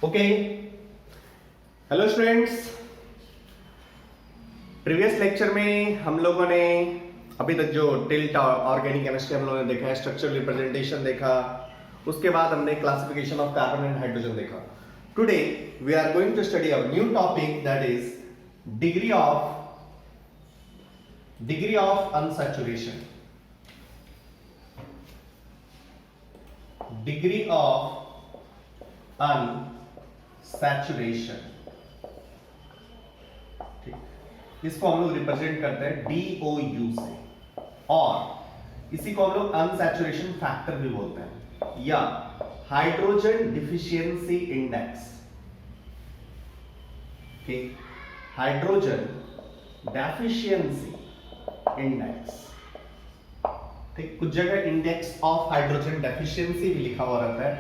Okay, hello students. Previous lecture में हम लोगों ने अभी तक जो टिल्ट ऑर्गेनिक केमिस्ट्री हम लोगों ने देखा है, स्ट्रक्चरल रिप्रेजेंटेशन देखा, उसके बाद हमने classification of carbon and hydrogen देखा। Today we are going to study a new topic that is degree of unsaturation. Degree of unsaturation, ठीक, इसको हम लोग रिप्रेजेंट करते हैं DOU से, और इसी को हम लोग अनसैचुरेशन फैक्टर भी बोलते हैं या हाइड्रोजन डिफिशियंसी इंडेक्स। ठीक, हाइड्रोजन डेफिशिएंसी इंडेक्स। ठीक, कुछ जगह इंडेक्स ऑफ हाइड्रोजन डेफिशिएंसी भी लिखा हुआ रहता है,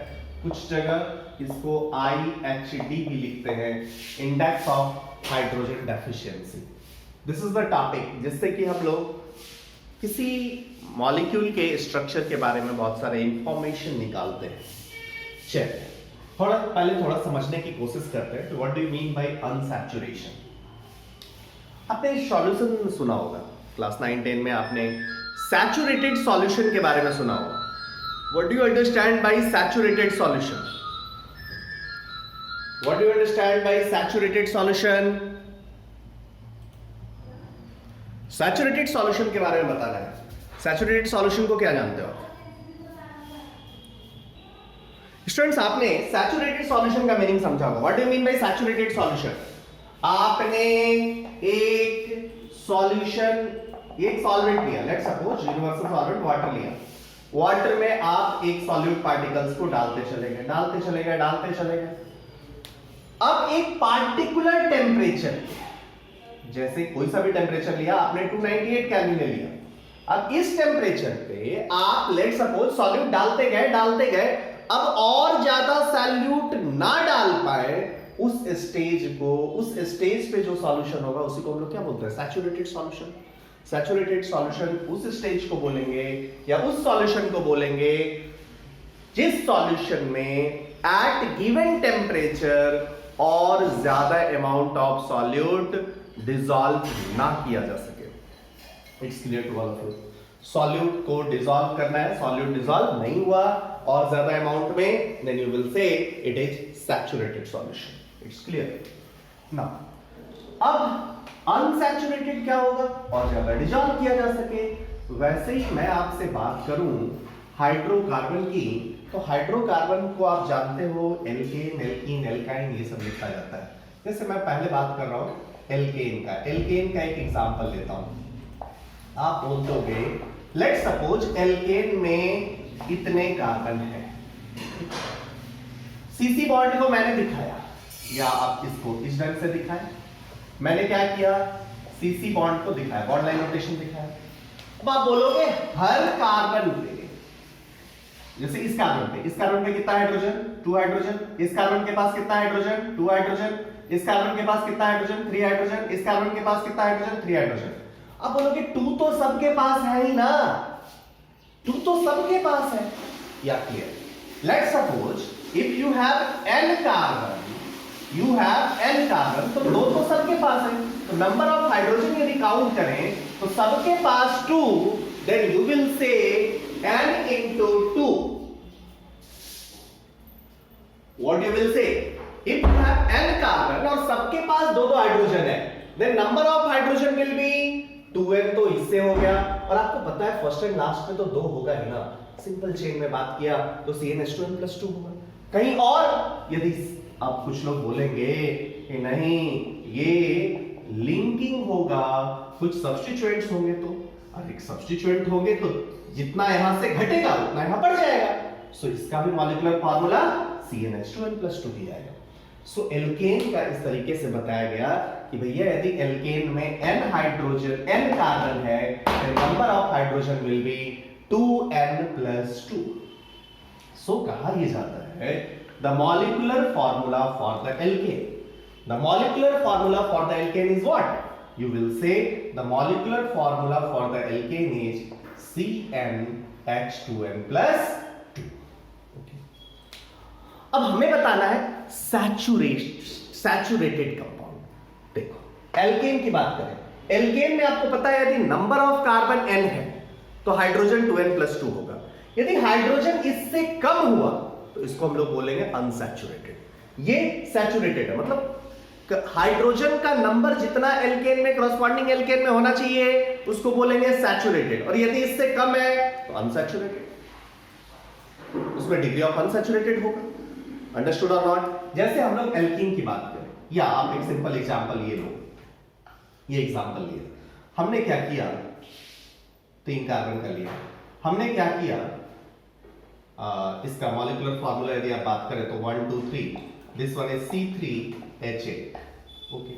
कुछ जगह इसको IHD भी लिखते हैं, index of hydrogen deficiency. This is the topic जिससे कि हम लोग किसी मॉलिक्यूल के स्ट्रक्चर के बारे में बहुत सारे इंफॉर्मेशन निकालते हैं। चलिए पहले थोड़ा समझने की कोशिश करते हैं। What do you mean by unsaturation? आपने सॉल्यूशन सुना होगा, क्लास 9-10 में आपने सैचुरेटेड सॉल्यूशन के बारे में सुना होगा। What do you understand by saturated solution? What do you understand by saturated solution? Saturated solution के बारे में बताना है। सैचुरेटेड सॉल्यूशन को क्या जानते हो आप? स्टूडेंट्स, आपने सैचुरेटेड सॉल्यूशन का मीनिंग समझा होगा। What do you mean by saturated solution? आपने एक सॉल्यूशन, एक सॉल्वेंट लिया, let's suppose universal solvent water लिया। वाटर में आप एक सॉल्यूट पार्टिकल्स को डालते चले गए। अब एक पार्टिकुलर टेम्परेचर, जैसे कोई सा भी टेम्परेचर लिया, आपने 298 केल्विन ले लिया। अब इस टेम्परेचर पे आप लेट्स सपोज सॉल्यूट डालते गए, अब और ज्यादा सॉल्यूट ना डाल पाए, उस स्टेज पे जो सॉल्यूशन होगा उसी को हम लोग क्या बोलते हैं? Saturated solution. सैचुरेटेड सॉल्यूशन उस स्टेज को बोलेंगे या उस सॉल्यूशन को बोलेंगे जिस सॉल्यूशन में एट गिवन टेम्परेचर और ज्यादा अमाउंट ऑफ सॉल्यूट डिसॉल्व ना किया जा सके। It's clear to all of you? Solute को डिसॉल्व करना है, सॉल्यूट डिसॉल्व नहीं हुआ और ज्यादा अमाउंट में, then you will say it is saturated solution. It's clear now. अब अनसैचुरेटेड क्या होगा? और ज्यादा डिसॉल्व किया जा सके। वैसे ही मैं आपसे बात करूं हाइड्रोकार्बन की, तो हाइड्रोकार्बन को आप जानते हो एल्केन, एल्कीन, एल्काइन, ये सब लिखा जाता है। जैसे मैं पहले बात कर रहा हूं एल्केन का एक एग्जांपल लेता हूं। आप बोलोगे लेट्स सपोज एल्केन में इतने कार्बन है, सीसी बॉन्ड को मैंने दिखाया, या आप इसको इस ढंग से दिखाएं। मैंने क्या किया? सीसी बॉन्ड को दिखाया, बॉन्ड लाइन नोटेशन दिखाया। अब आप बोलोगे हर कार्बन पे, जैसे इस कार्बन पे कितना हाइड्रोजन? 2 हाइड्रोजन। इस कार्बन के पास कितना हाइड्रोजन? 2 हाइड्रोजन। इस कार्बन के पास कितना हाइड्रोजन? 3 हाइड्रोजन। इस कार्बन के पास कितना हाइड्रोजन? 3 हाइड्रोजन। अब बोलोगे 2 तो सबके पास है ही ना, 2 तो सबके पास है। या clear? Let's suppose if you have n carbon, तो 2 तो सबके पास है। तो नंबर ऑफ हाइड्रोजन यदि काउंट करें तो सबके पास 2, then you will say n into 2. What you will say? If you have n carbon और सबके पास 2 हाइड्रोजन है, then number of hydrogen will be 2n। तो इससे हो गया। और आपको पता है फर्स्ट एंड लास्ट में तो 2 होगा ही ना, सिंपल चेन में बात किया तो CnH2n+2 होगा। कहीं और यदि अब कुछ लोग बोलेंगे कि नहीं ये लिंकिंग होगा, कुछ सब्स्टिट्यूएंट्स होंगे, तो अरे सब्स्टिट्यूएंट होंगे तो जितना यहां से घटेगा उतना यहां बढ़ जाएगा। सो इसका भी मॉलिक्यूलर फार्मूला CnH2n+2 ही आएगा। सो एल्केन का इस तरीके से बताया गया कि भैया यदि एल्केन में n कार्बन है, then number of hydrogen will be 2n+2। सो कहा यह जाता है the molecular formula for the alkene, the molecular formula for the alkene is what? You will say the molecular formula for the alkane is CnH2n+2. Okay. अब हमें बताना है saturated compound. देखो alkene की बात करें, एल्केन में आपको पता है यदि नंबर ऑफ कार्बन n है तो हाइड्रोजन 2n+2 होगा। यदि हाइड्रोजन इससे कम हुआ तो इसको हम लोग बोलेंगे अनसैचुरेटेड। ये सैचुरेटेड है, मतलब हाइड्रोजन का नंबर जितना एल्केन में कॉरस्पॉन्डिंग एल्केन में होना चाहिए उसको बोलेंगे सैचुरेटेड, और यदि इससे कम है तो अनसैचुरेटेड, उसमें डिग्री ऑफ अनसैचुरेटेड होगा। अंडरस्टूड और नॉट? जैसे हम लोग एल्कीन की बात करें, या आप एक सिंपल एग्जांपल ये लो, ये एग्जांपल लिए, हमने क्या किया, 3 कार्बन का लिया, हमने क्या किया, इसका मॉलिक्यूलर फार्मूला यदि आप बात करें तो 1 2 3, this one is C3H8। Okay,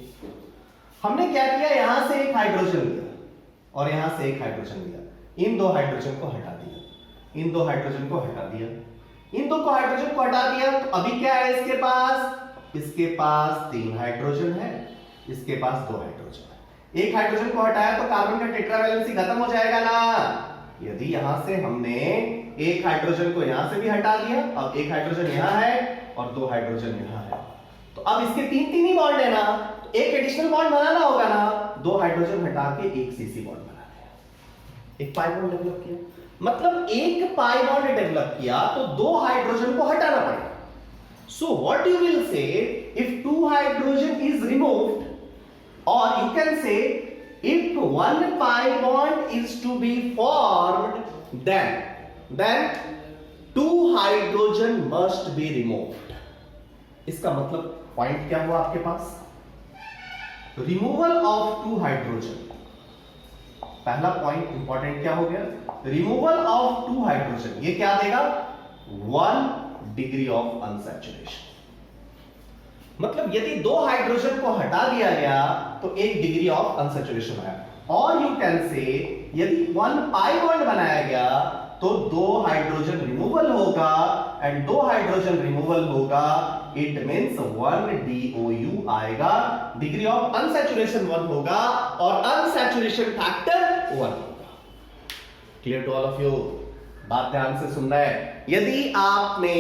हमने क्या किया, यहां से एक हाइड्रोजन लिया और यहां से एक हाइड्रोजन लिया, इन 2 हाइड्रोजन को हटा दिया, इन 2 हाइड्रोजन को हटा दिया, इन 2 हाइड्रोजन को हटा दिया, तो अभी क्या है इसके पास 3 हाइड्रोजन है, इसके पास 2 हाइड्रोजन है। एक हाइड्रोजन को हटाया तो कार्बन का टेट्रावैलेंसी खत्म हो जाएगा ना। यदि यहां से हमने एक हाइड्रोजन को यहां से भी हटा दिया, अब एक हाइड्रोजन यहां है और 2 हाइड्रोजन यहां है, तो अब इसके 3 ही बॉन्ड है ना, तो एक एडिशनल बॉन्ड बनाना होगा ना, 2 हाइड्रोजन हटा के एक सीसी बॉन्ड बना दिया, एक पाई बॉन्ड डेवलप किया। मतलब एक पाई बॉन्ड डेवलप किया तो 2 हाइड्रोजन को हटाना पड़ेगा। सो व्हाट यू विल से, if 2 hydrogen is removed, or you can say if 1 pi bond is to be formed, then 2 hydrogen must be removed. इसका मतलब पॉइंट क्या हुआ आपके पास, रिमूवल ऑफ 2 हाइड्रोजन। पहला पॉइंट इंपॉर्टेंट क्या हो गया, रिमूवल ऑफ 2 हाइड्रोजन, ये क्या देगा 1 डिग्री ऑफ अनसैचुरेशन। मतलब यदि 2 हाइड्रोजन को हटा दिया गया तो 1 डिग्री ऑफ अनसैचुरेशन आया। और यू कैन से यदि 1 पाई बॉन्ड बनाया गया तो 2 हाइड्रोजन रिमूवल होगा, एंड 2 हाइड्रोजन रिमूवल होगा, इट मींस 1 DOU आएगा, डिग्री ऑफ अनसैचुरेशन 1 होगा और अनसैचुरेशन फैक्टर 1 होगा। Clear to all of you? बात ध्यान से सुनना है। यदि आपने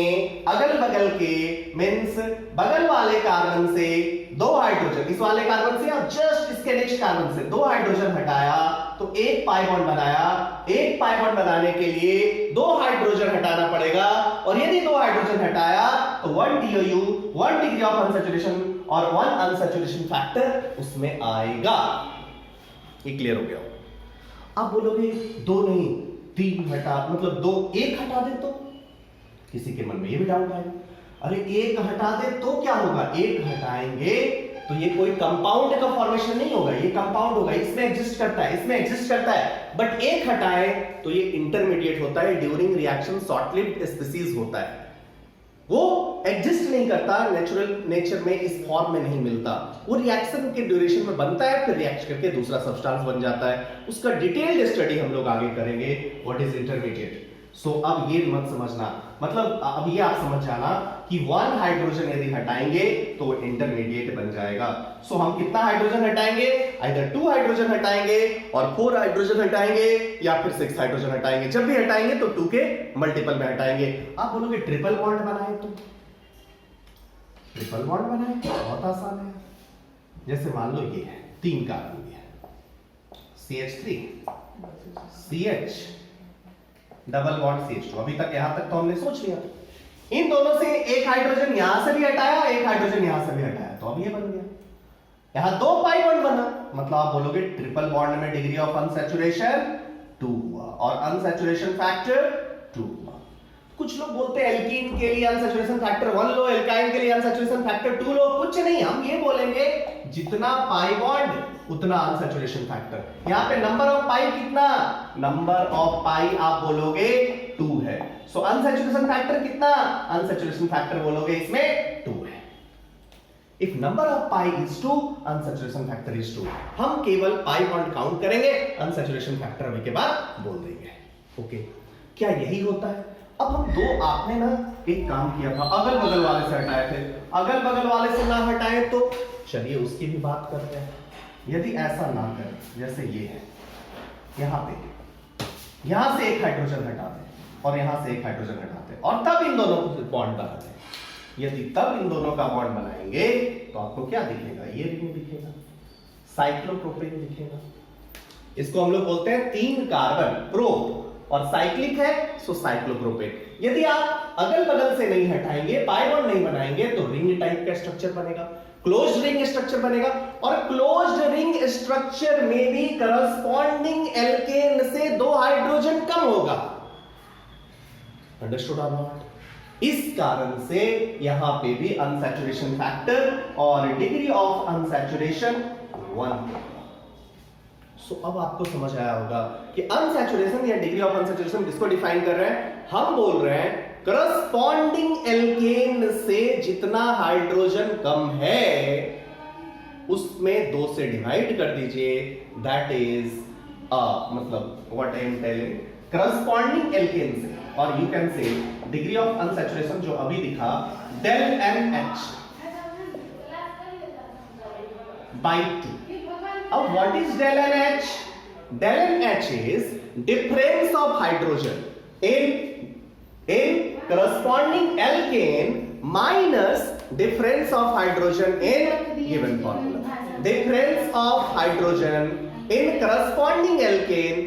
अगल बगल के मींस बगल वाले कार्बन से 2 हाइड्रोजन, इस वाले कार्बन से या जस्ट इसके नेक्स्ट कार्बन से 2 हाइड्रोजन हटाया तो एक पाई बॉन्ड बनाया, एक पाई बॉन्ड बनाने के लिए 2 हाइड्रोजन हटाना पड़ेगा, और यदि 2 हाइड्रोजन हटाया तो 1 DOU, 1 डिग्री ऑफ अनसैचुरेशन और 1 अनसैचुरेशन फैक्टर उसमें आएगा। ये क्लियर हो गया? आप बोलोगे 2 नहीं 3 हटा, मतलब 2 1 हटा दे तो किसी के मन में ये भी डाउट आएगा, अरे 1 हटा दे तो क्या होगा, 1 हटाएंगे तो ये कोई कंपाउंड का फॉर्मेशन नहीं होगा, ये कंपाउंड होगा, इसमें एग्जिस्ट करता है, इसमें एग्जिस्ट करता है, बट 1 हटाए तो ये इंटरमीडिएट होता है, during reaction short lived species होता है, वो एग्जिस्ट नहीं करता, नेचुरल नेचर में इस फॉर्म में नहीं मिलता, वो रिएक्शन के ड्यूरेशन में बनता है, फिर रिएक्ट करके दूसरा सब्सटेंस बन जाता है। उसका डिटेल्ड स्टडी हम लोग आगे करेंगे, व्हाट इज इंटरमीडिएट। सो अब ये मत समझना, मतलब अब ये आप समझ जाना कि 1 हाइड्रोजन यदि हटाएंगे तो वो इंटरमीडिएट बन जाएगा। सो हम कितना हाइड्रोजन हटाएंगे, आइदर 2 हाइड्रोजन हटाएंगे और 4 हाइड्रोजन हटाएंगे या फिर 6 हाइड्रोजन हटाएंगे। जब भी हटाएंगे तो 2 के मल्टीपल में हटाएंगे। आप बोलोगे ट्रिपल बॉन्ड बनाए तो, ट्रिपल बॉन्ड बनाए बहुत आसान है। जैसे मान लो ये है 3 कार्बन है, CH3 CH double bond CH2, अभी तक यहां तक तो हमने सोच लिया। इन दोनों से एक हाइड्रोजन यहां से भी हटाया, एक हाइड्रोजन यहां से भी हटाया, तो अब ये बन गया, यहां 2 पाई बॉन्ड बना, मतलब आप बोलोगे ट्रिपल बॉन्ड में डिग्री ऑफ अनसैचुरेशन 2 हुआ और अनसैचुरेशन फैक्टर 2 हुआ। कुछ लोग बोलते हैं एल्कीन के लिए अनसैचुरेशन फैक्टर 1 लो, एल्काइन के लिए अनसैचुरेशन फैक्टर 2 लो। कुछ नहीं, हम ये बोलेंगे जितना पाई बॉन्ड उतना अनसैचुरेशन फैक्टर। यहां पे नंबर ऑफ पाई कितना, नंबर ऑफ पाई आप बोलोगे 2 है, सो अनसैचुरेशन फैक्टर कितना, अनसैचुरेशन फैक्टर बोलोगे इसमें 2 है। If number of pi is 2, unsaturation factor is 2। हम केवल पाई बॉन्ड काउंट करेंगे, अनसैचुरेशन फैक्टर अभी के बाद बोल देंगे। ओके, क्या यही होता है? अब हम 2 आपने ना एक काम किया था, अगल बगल वाले से हटाए थे, अगल बगल वाले से ना हटाए तो चलिए उसकी भी बात करते हैं। यदि ऐसा ना करें, जैसे ये है, यहां पे यहां से एक हाइड्रोजन हटा दें और यहां से एक हाइड्रोजन हटाते और तब इन दोनों को बॉन्ड बनाते, यदि तब इन दोनों का बॉन्ड बनाएंगे तो आपको क्या दिखेगा, ये रिंग दिखेगा, साइक्लोप्रोपेन दिखेगा। इसको हम लोग बोलते हैं 3 कार्बन प्रो, और साइक्लिक है सो साइक्लोप्रोपेन। यदि आप अगल बगल से नहीं हटाएंगे, पाई बॉन्ड नहीं बनाएंगे, तो रिंग टाइप का स्ट्रक्चर बनेगा, क्लोज्ड रिंग स्ट्रक्चर बनेगा। और क्लोज्ड रिंग स्ट्रक्चर में भी करस्पॉन्डिंग एल्केन से 2 हाइड्रोजन कम होगा। अंडरस्टूड और नॉट? इस कारण से यहां पे भी अनसैचुरेशन फैक्टर और डिग्री ऑफ अनसैचुरेशन 1। सो अब आपको समझ आया होगा कि अनसैचुरेशन या डिग्री ऑफ अनसैचुरेशन किसको डिफाइन कर रहे हैं। हम बोल रहे हैं करस्पॉन्डिंग एल्केन से जितना हाइड्रोजन कम है उसमें 2 से डिवाइड कर दीजिए, दैट इज मतलब what I am telling, corresponding alkane से, और you can say degree of unsaturation जो अभी दिखा del NH by 2. अब what is del NH? Del NH is difference of hydrogen in corresponding alkane minus difference of hydrogen in given formula. Difference of hydrogen in corresponding alkane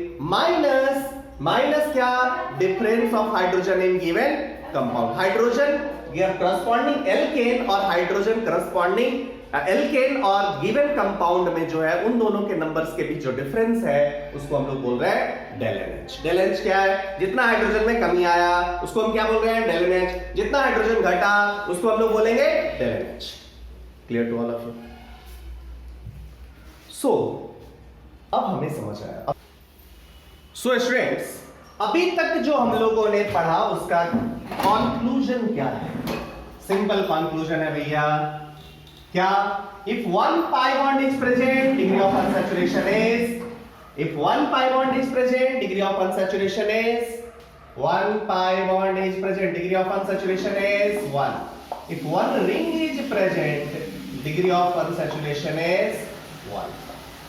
minus क्या, difference of hydrogen in given compound. Hydrogen या corresponding alkene और hydrogen corresponding alkene और given compound में जो है उन दोनों के नंबर्स के बीच जो डिफरेंस है उसको हम लोग बोल रहे हैं del NH. del NH क्या है, जितना हाइड्रोजन में कमी आया उसको हम क्या बोल रहे हैं, del NH. जितना हाइड्रोजन घटा उसको हम लोग बोलेंगे del NH. Clear to all of you? So अब हमें समझ आया। सो स्टूडेंट्स, अभी तक जो हम लोगों ने पढ़ा उसका कंक्लूजन क्या है? सिंपल कंक्लूजन है भैया, क्या? If one pi bond is present, degree of unsaturation is, if one pi bond is present, degree of unsaturation is 1 pi bond is present, degree of unsaturation is 1. If one ring is present, degree of unsaturation is 1.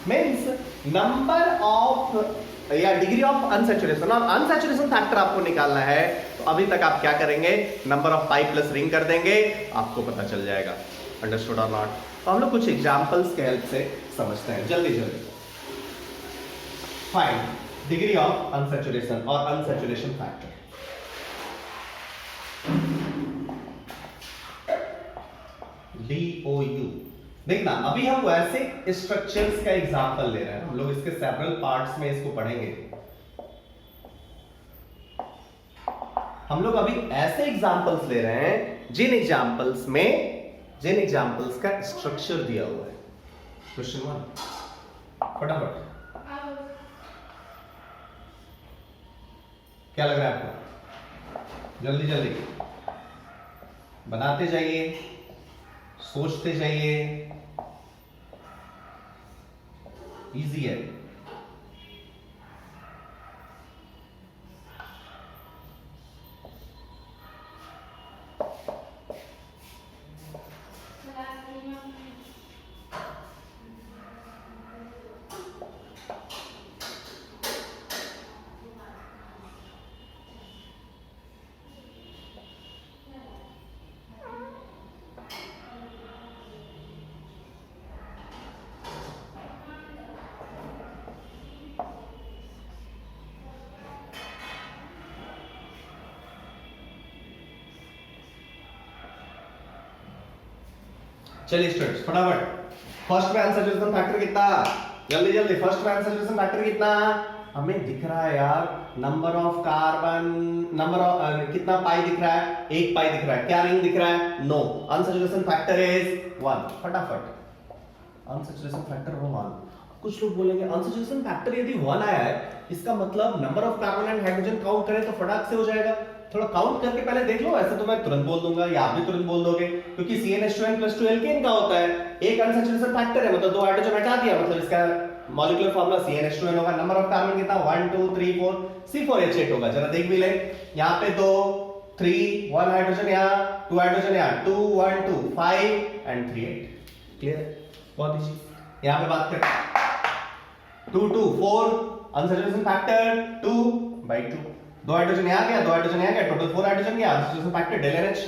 Means number of या degree of unsaturation और unsaturation factor आपको निकालना है, तो अभी तक आप क्या करेंगे, number of pi plus ring कर देंगे, आपको पता चल जाएगा। अंडरस्टूड और नॉट? तो हम लोग कुछ एग्जांपल्स के हेल्प से समझते हैं जल्दी जल्दी। फाइंड डिग्री ऑफ अनसैचुरेशन और अनसैचुरेशन फैक्टर। DOU। देखना, अभी हम वैसे स्ट्रक्चर्स का एग्जांपल ले रहे हैं, हम लोग इसके सेवरल पार्ट्स में इसको पढ़ेंगे। हम लोग अभी ऐसे एग्जांपल्स ले रहे हैं जिन एग्जांपल्स का स्ट्रक्चर दिया हुआ है। क्वेश्चन 1 फटाफट, क्या लग रहा है आपको? जल्दी जल्दी बनाते जाइए, सोचते जाइए, इजी है। चलिए स्टूडेंट्स फटाफट, फर्स्ट में अनसैचुरेशन फैक्टर कितना, जल्दी जल्दी, फर्स्ट में अनसैचुरेशन फैक्टर कितना हमें दिख रहा है यार, number of carbon, number of कितना पाई दिख रहा है, 1 पाई दिख रहा है, क्या रिंग दिख रहा है, नो, अनसैचुरेशन फैक्टर इज 1। फटाफट, अनसैचुरेशन फैक्टर 1। कुछ लोग बोलेंगे अनसैचुरेशन फैक्टर यदि 1 आया है इसका मतलब number of carbon and hydrogen count करें तो फटाक से हो जाएगा। थोड़ा काउंट करके पहले देख लो, ऐसे तो मैं तुरंत बोल दूंगा या आप भी तुरंत बोल दोगे, क्योंकि CnH2n+2 एल्केन का होता है, एक अनसैचुरेशन फैक्टर है मतलब 2 हाइड्रोजन हटा दिया, मतलब इसका मॉलिक्यूलर फार्मूला CnH2n होगा। नंबर ऑफ कार्बन कितना, 1 2 3 4 C4H8 होगा। जरा देख भी ले, यहाँ पे 2 3 1 हाइड्रोजन, यहाँ 2 हाइड्रोजन, यहाँ 2 1 2 5 एंड 3 8। क्लियर? बहुत इजी। यहाँ पे बात करें 2 2 4 अनसैचुरेशन फैक्टर 2/2, 2 हाइड्रोजन यहाँ गया, 2 हाइड्रोजन यहाँ गया, टोटल 4 हाइड्रोजन गया, अनसैचुरेशन फैक्टर del NH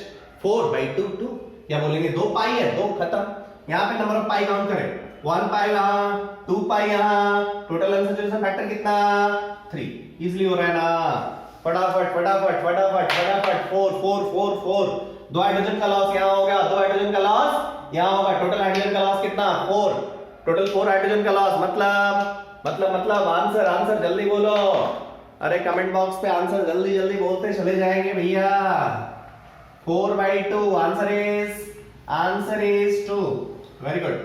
4/2 2, क्या बोलेंगे 2 पाई है, 2 खत्म। यहाँ पे नंबर ऑफ पाई काउंट करें, 1 पाई यहाँ, 2 पाई यहाँ, टोटल अनसैचुरेशन फैक्टर कितना 3। इजीली हो रहा है ना, फटाफट फटाफट फटाफट फटाफट 4 4 4 4। 2 हाइड्रोजन का लॉस यहाँ हो गया, 2 हाइड्रोजन का लॉस यहाँ होगा, टोटल हाइड्रोजन का लॉस कितना 4, टोटल 4 हाइड्रोजन का लॉस। मतलब आंसर आंसर जल्दी बोलो, अरे कमेंट बॉक्स पे आंसर जल्दी जल्दी बोलते चले जाएंगे भैया। 4/2 answer is 2। Very good,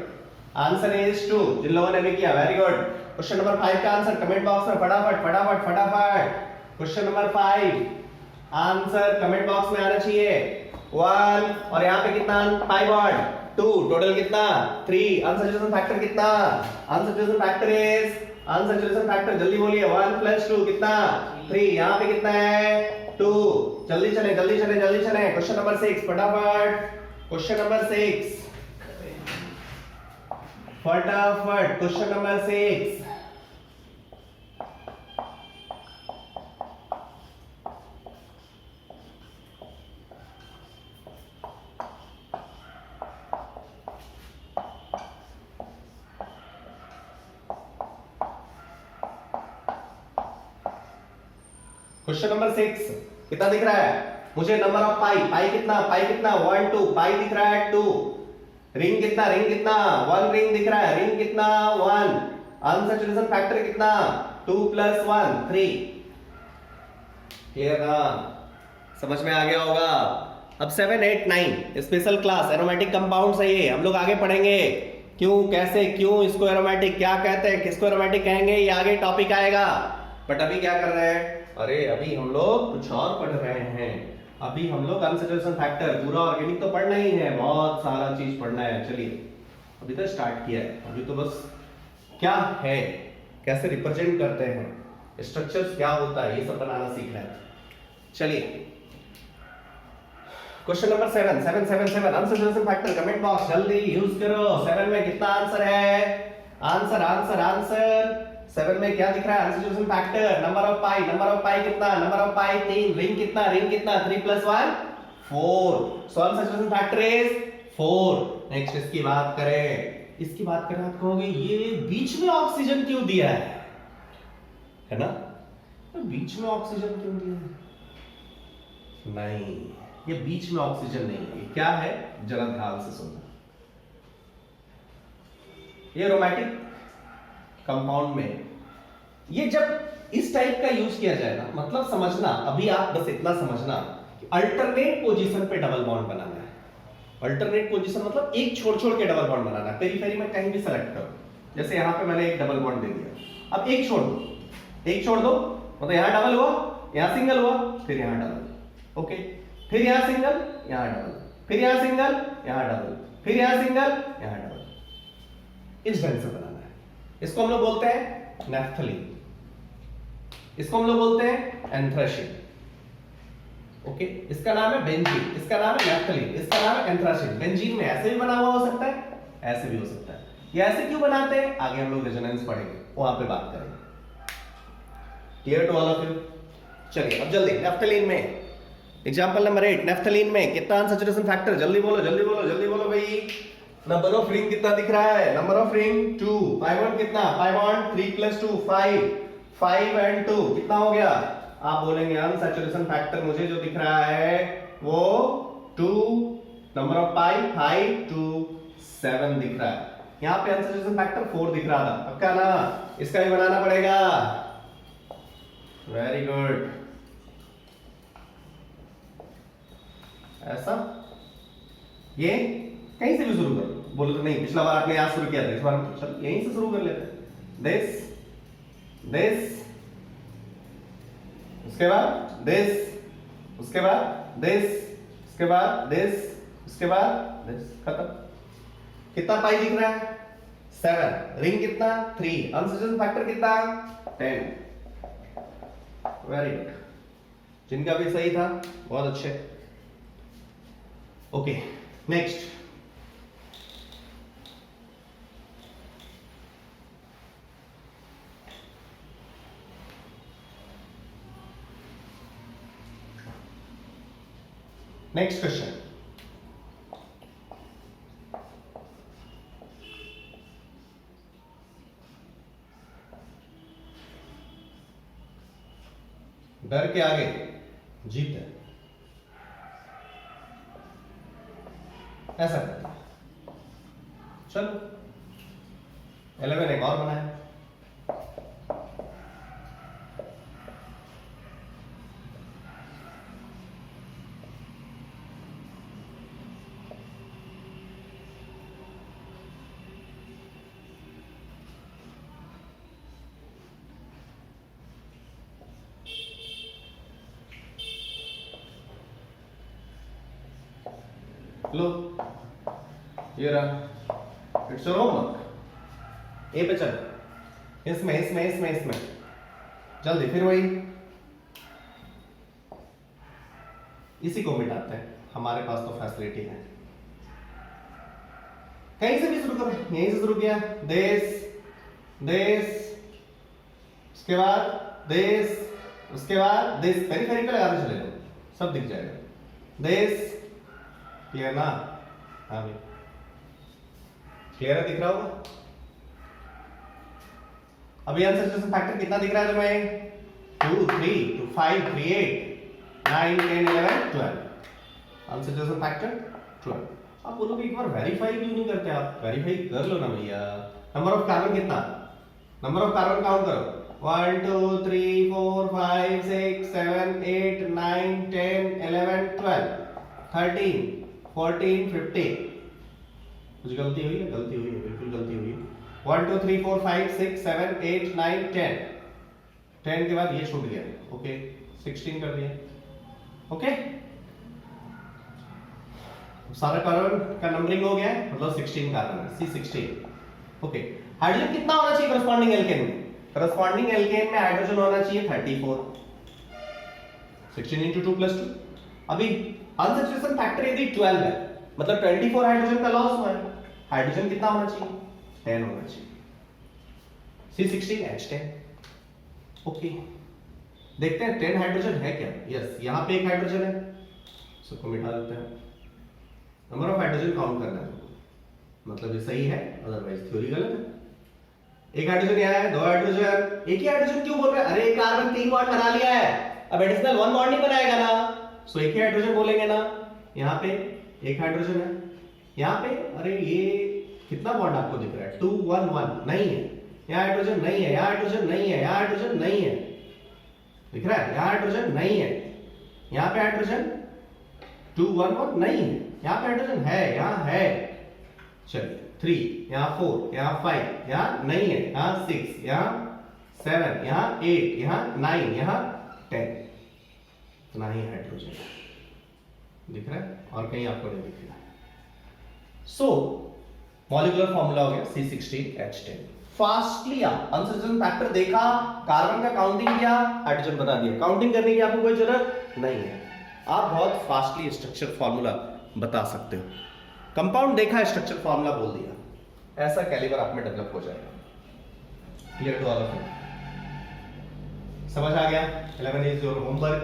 answer is 2। जिन लोगों ने भी किया वेरी गुड। क्वेश्चन नंबर 5 का आंसर कमेंट बॉक्स में फटाफट फटाफट फटाफट। Question number 5 answer comment box में आना चाहिए। 1 और यहाँ पे कितना पाई बॉन्ड 2, टोटल कितना 3। अनसैचुरेशन फैक्टर कितना, unsaturation factor is, unsaturation factor जल्दी बोलिए 1 + 2 कितना 3। यहाँ पे कितना है 2। जल्दी चले जल्दी चले जल्दी चले। क्वेश्चन नंबर 6 फटाफट, क्वेश्चन नंबर 6 फटाफट, क्वेश्चन नंबर 6। क्वेश्चन नंबर 6 कितना दिख रहा है मुझे, नंबर ऑफ पाई, पाई कितना 1 2, पाई दिख रहा है 2। रिंग कितना 1 रिंग दिख रहा है, रिंग कितना 1। अनसैचुरेशन फैक्टर कितना 2 + 1 3। क्लियर ना, समझ में आ गया होगा। अब 7 8 9 स्पेशल क्लास एरोमेटिक कंपाउंड्स है ये, हम लोग आगे पढ़ेंगे क्यों कैसे क्यों इसको एरोमेटिक क्या कहते हैं, किसको एरोमेटिक कहेंगे, ये आगे टॉपिक आएगा। बट अभी क्या कर रहे हैं, अरे अभी हम लोग कुछ और पढ़ रहे हैं। अभी हम लोग अनसैचुरेशन फैक्टर पूरा ऑर्गेनिक तो पढ़ना ही है, बहुत सारा चीज पढ़ना है। चलिए अभी तो स्टार्ट किया है, अभी तो बस क्या है, कैसे रिप्रेजेंट करते हैं, स्ट्रक्चर्स क्या होता है, ये सब बनाना सीखना है। चलिए question number 7 7 7 7 unsaturation factor comment box जल्दी यूज करो। 7 में कितना आंसर है, आंसर आंसर आंसर 7 में क्या दिख रहा है, अनसैचुरेशन फैक्टर, नंबर ऑफ पाई कितना, नंबर ऑफ पाई 3, रिंग कितना 3 + 1 4। सो अनसैचुरेशन फैक्टर इज 4। नेक्स्ट इसकी बात करें आप कहोगे ये बीच में ऑक्सीजन क्यों दिया है ना, तो बीच में ऑक्सीजन क्यों दिया है, नहीं ये बीच में ऑक्सीजन नहीं है, ये क्या है जरा ध्यान से सुनना। ये एरोमेटिक कंपाउंड में ये जब इस टाइप का यूज किया जाएगा, मतलब समझना, अभी आप बस इतना समझना कि अल्टरनेट पोजीशन पे डबल बॉन्ड बनाना है। अल्टरनेट पोजीशन मतलब एक छोड़ छोड़ के डबल बॉन्ड बनाना है, पेरीफेरी में कहीं भी सेलेक्ट करो। जैसे यहां पे मैंने एक डबल बॉन्ड दे दिया, अब एक छोड़ दो मतलब यहां डबल हुआ, यहां सिंगल हुआ, फिर यहां डबल, ओके, फिर यहां सिंगल, यहां डबल, फिर यहां सिंगल, यहां डबल, फिर यहां सिंगल, यहां डबल। इस ढंग से बनाना है। इसको हम लोग बोलते हैं नैफ्थलीन, इसको हम लोग बोलते हैं एंथ्रासीन, ओके। इसका नाम है बेंजीन, इसका नाम है नैफ्थलीन, इसका नाम है एंथ्रासीन। बेंजीन में ऐसे भी बना हुआ हो सकता है, ऐसे भी हो सकता है। ये ऐसे क्यों बनाते हैं आगे हम लोग रेजोनेंस पढ़ेंगे, वहां पे बात करेंगे। Clear to all of you. चलिए अब जल्दी नैफ्थलीन में एग्जांपल नंबर 8, नैफ्थलीन में कितना अनसैचुरेशन फैक्टर, जल्दी बोलो जल्दी बोलो जल्दी बोलो भाई। नंबर ऑफ रिंग कितना दिख रहा है, number of ring 2, pi bond कितना, पाई बॉन्ड 3 + 2 5, 5 और 2 कितना हो गया, आप बोलेंगे अनसैचुरेशन फैक्टर मुझे जो दिख रहा है वो 2, नंबर ऑफ पाई 5 2 7 दिख रहा है। यहां पे अनसैचुरेशन फैक्टर 4 दिख रहा था, पक्का ना, इसका भी बनाना पड़ेगा। वेरी गुड, ऐसा ये कहीं से भी शुरू कर लो, बोलो तो नहीं पिछला बार आपने यहां शुरू किया था, इस बार चलो यहीं से शुरू कर लेते हैं। दिस उसके बाद दिस, उसके बाद दिस, उसके बाद दिस, उसके बाद दिस, खत्म। कितना पाई दिख रहा है 7, रिंग कितना 3, अनसैचुरेशन फैक्टर कितना 10। वेरी गुड, जिनका भी सही था बहुत अच्छे। ओके नेक्स्ट, नेक्स्ट क्वेश्चन के आगे जीत है, ऐसा करते हैं। चलो 11 एक और बनाए। लो ये रहा, इट्स योर होमवर्क। ए पे चलो, इसमें इसमें इसमें इसमें जल्दी, फिर वही इसी को मिटाते हैं, हमारे पास तो फैसिलिटी है। कहीं से भी शुरू करो, यहीं से शुरू किया, देश देश, उसके बाद देश, उसके बाद देश, पेरिफेरिकल लगाते चले जाओ, सब दिख जाएगा। देश क्लियर ना? हाँ भाई क्लियर है, दिख रहा होगा। अभी आंसर फैक्टर कितना दिख रहा है तुम्हें? 2 3 2 5 3 8 9 10 11 12। Answer factor 12। आप बोलोगे एक बार वेरीफाई क्यों नहीं करते आप? वेरीफाई कर लो ना भैया। नंबर ऑफ कार्बन कितना? नंबर ऑफ कार्बन काउंट करो, 1 2 3 4 5 6 7 8 9 10 11 12 13 14 15। कुछ गलती हुई है? गलती हुई है, बिल्कुल गलती हुई है। 1 2 3 4 5 6 7 8 9 10 10 के बाद ये छूट गया, ओके 16 कर दिया, ओके सारा कार्बन का नंबरिंग हो गया है, मतलब 16 कार्बन है, C16, ओके। हाइड्रोजन कितना होना चाहिए करस्पॉन्डिंग एल्केन में? करस्पॉन्डिंग एल्केन में हाइड्रोजन होना चाहिए 34, 16 into 2 plus 2। अभी अनसैचुरेशन फैक्टर यदि 12 है, मतलब 24 हाइड्रोजन का लॉस हुआ है। हाइड्रोजन कितना होना चाहिए? 10 होना चाहिए, C16H10, ओके। देखते हैं 10 हाइड्रोजन है क्या? यस, यहां पे एक हाइड्रोजन है, सबको मिटा देते हैं। नंबर ऑफ हाइड्रोजन काउंट करना है, मतलब ये सही है, अदरवाइज थ्योरी गलत है। एक हाइड्रोजन यहाँ है, 2 हाइड्रोजन, एक ही हाइड्रोजन क्यों बोल रहे हैं? अरे एक कार्बन 3 बॉन्ड बना लिया है, अब एडिशनल 1 बॉन्ड नहीं बनाएगा ना, सो एक ही हाइड्रोजन बोलेंगे ना। यहाँ पे एक हाइड्रोजन है, यहाँ पे अरे ये कितना बॉन्ड आपको दिख रहा है? 2 1 1 नहीं है, यहाँ हाइड्रोजन नहीं है, यहाँ हाइड्रोजन नहीं है, यहाँ हाइड्रोजन नहीं है, दिख रहा है? यहाँ हाइड्रोजन नहीं है, यहाँ पे हाइड्रोजन 2 1 1 नहीं है, यहाँ पे हाइड्रोजन है, यहाँ है, चलिए 3, यहाँ 4, यहाँ 5, यहाँ नहीं है, यहाँ 6, यहाँ 7, यहाँ 8, यहाँ 9, यहाँ 10, इतना ही हाइड्रोजन दिख रहा है, और कहीं आपको नहीं दिख रहा। सो मॉलिक्यूलर फॉर्मूला हो गया C16H10। फास्टली आप अनसैचुरेशन फैक्टर देखा, कार्बन का काउंटिंग किया, हाइड्रोजन बता दिया। काउंटिंग करने की आपको कोई जरूरत नहीं है, आप बहुत फास्टली स्ट्रक्चर फॉर्मूला बता सकते हो। कंपाउंड देखा, स्ट्रक्चर फॉर्मूला बोल दिया, ऐसा कैलिबर आप में डेवलप हो जाएगा। Clear to all of you? समझ आ गया? 11 इज योर होमवर्क।